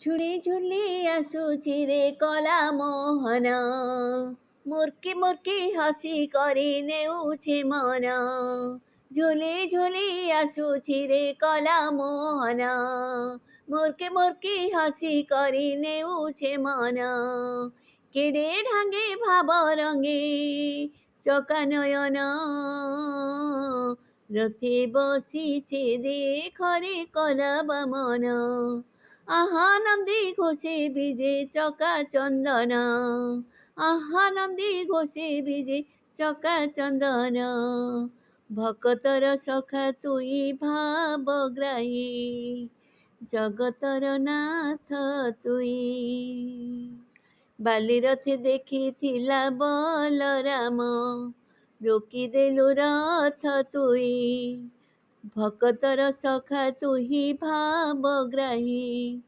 ଝୁଲି ଝୁଲି ଆସୁଛି ରେ କଲା ମୋହନ, ମୁର୍କି ମୁର୍କି ହସି କରି ନେଉଛି ମନ। ଝୁଲି ଝୁଲି ଆସୁଛି ରେ କଲା ମୋହନ, ମୁର୍କି ମୁର୍କି ହସି କରି ନେଉଛି ମନ। କେଡ଼େ ଢାଙ୍ଗେ ଭାବ ରଙ୍ଗେ ଚକା ନୟନ, ରଥେ ବସିছে ଦେଖରେ କଲା ବାମନ। আহা নন্দী ঘোষে বিজে চকা চন্দন, আহা নন্দী ঘোষে বিজে চকা চন্দন। ভকতর সখা তুই ভাবগ্রাহী, জগতর নাথ তুই। ବାଲି ରଥେ ଦେଖିଥିଲା ବଲରାମ, ରୋକିଦେଲୁ ରଥ ତୁଇ। ଭକତର ସଖା ତୁହି ଭାବଗ୍ରାହୀ,